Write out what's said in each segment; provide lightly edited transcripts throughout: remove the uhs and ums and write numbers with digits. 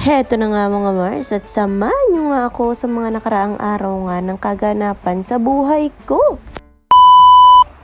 Heto na nga mga Mars at samahan nyo nga ako sa mga nakaraang araw nga ng kaganapan sa buhay ko.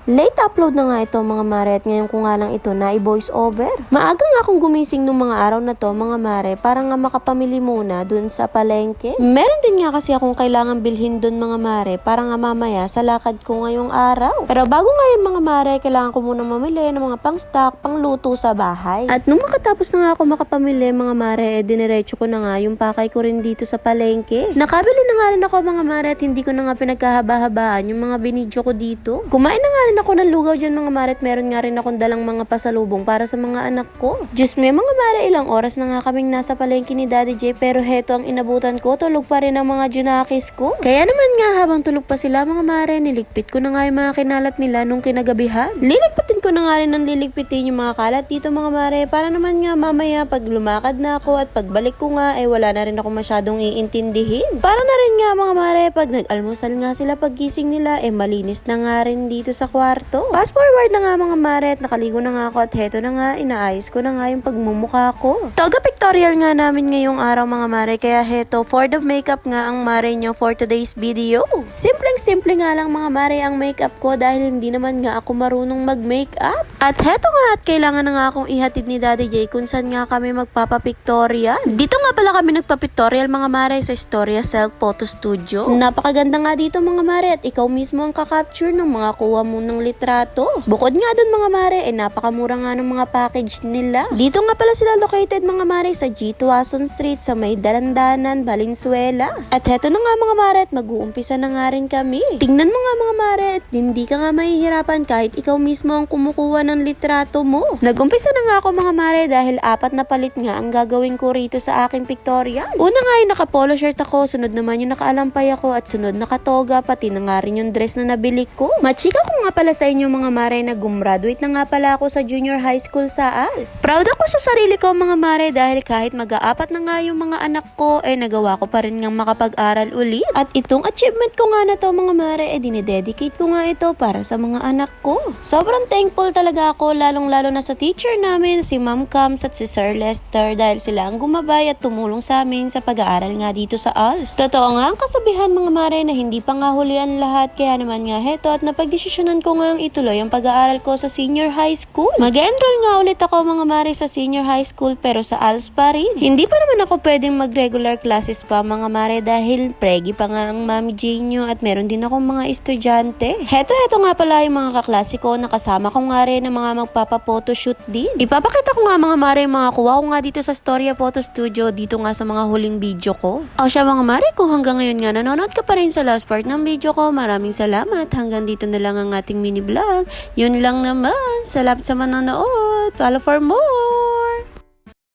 Late upload na nga ito mga mare at ngayon ko nga lang ito na i-voice over. Maaga nga akong gumising nung mga araw na to mga mare para nga makapamili muna dun sa palengke. Meron din nga kasi akong kailangan bilhin dun mga mare para nga mamaya sa lakad ko ngayong araw. Pero bago nga yun mga mare, kailangan ko muna mamili ng mga pang-stock, pang-luto sa bahay. At nung makatapos na nga ako makapamili mga mare, diniretso ko na nga yung pakay ko rin dito sa palengke. Nakabili na nga rin ako mga mare at hindi ko na nga pinagkahaba-habaan yung mga binidyo ko dito. Kumain na nga rin ako ng lugaw dyan mga mare at meron nga rin akong dalang mga pasalubong para sa mga anak ko. Diyos me mga mare, ilang oras na nga kaming nasa palengke ni Daddy J pero heto ang inabutan ko, tulog pa rin ang mga junakis ko. Kaya naman nga habang tulog pa sila mga mare, niligpit ko na nga yung mga kinalat nila nung kinagabihan. Liligpitin ko na nga rin ng liligpitin yung mga kalat dito mga mare para naman nga mamaya pag lumakad na ako at pagbalik ko nga wala na rin ako masyadong iintindihin. Para na rin nga mga mare, pag nag-almusal nga sila paggising nila malinis na nga rin dito sa kwarto. Fast forward na nga mga mare at nakaligo na nga ako at heto na nga, inaayos ko na nga yung pagmumukha ko. Toga pictorial nga namin ngayong araw mga mare kaya heto, for the makeup nga ang mare nyo for today's video. Simpleng-simple nga lang mga mare ang makeup ko dahil hindi naman nga ako marunong mag-makeup. At heto nga at kailangan na nga akong ihatid ni Daddy J kung saan nga kami magpapapictorial. Dito nga pala kami nagpapictorial mga mare sa Storia Self Photo Studio. Napakaganda nga dito mga mare at ikaw mismo ang kakapture ng mga kuha mo ng litrato. Bukod nga dun mga mare, napakamura nga ng mga package nila. Dito nga pala sila located mga mare sa G. Tuason Street sa may Dalandanan, Valenzuela. At heto na nga mga mare at mag-uumpisa na nga rin kami. Tingnan mo nga mga mare at hindi ka nga mahihirapan kahit ikaw mismo ang kumukuha ng litrato mo. Nag-umpisa na nga ako mga mare dahil 4 na palit nga ang gagawin ko rito sa aking pictorial. Una nga yung naka-polo shirt ako, sunod naman yung naka-alampay ako at sunod naka-toga, pati na nga rin yung dress na nabili ko. Machika ko nga pala sa inyo mga mare na gumraduate na nga pala ako sa junior high school sa AS. Proud ako sa sarili ko mga mare dahil kahit mag-aapat na nga yung mga anak ko nagawa ko pa rin ngang makapag-aral ulit. At itong achievement ko nga na to mga mare dinededicate ko nga ito para sa mga anak ko. Sobrang thankful talaga ako lalong-lalo na sa teacher namin si Ma'am Cams at si Sir Lester dahil sila ang gumabay at tumulong sa amin sa pag-aaral nga dito sa ALS. Totoo nga ang kasabihan mga mare na hindi pa nga huli ang lahat kaya naman nga heto at napagdesisyonan ko nga ituloy ang pag-aaral ko sa senior high school. Mag-enroll nga ulit ako mga mare sa senior high school pero sa ALS pa rin. Hindi pa naman ako pwedeng mag-regular classes pa mga mare dahil pregi pa nga ang Mami Jane nyo at meron din akong mga estudyante. Heto nga pala yung mga kaklase ko na kasama ko nga rin ng mga magpapa-photoshoot din. Ipapakita ko nga mga mare yung mga kuha ko nga dito sa Storia Photo Studio dito nga sa mga huling video ko. O siya mga mare, kung hanggang ngayon nga nanonood ka pa rin sa last part ng video ko, maraming salamat. Hanggang dito na lang ang ating mini vlog. Yun lang naman. Salamat sa manonood. Follow for more.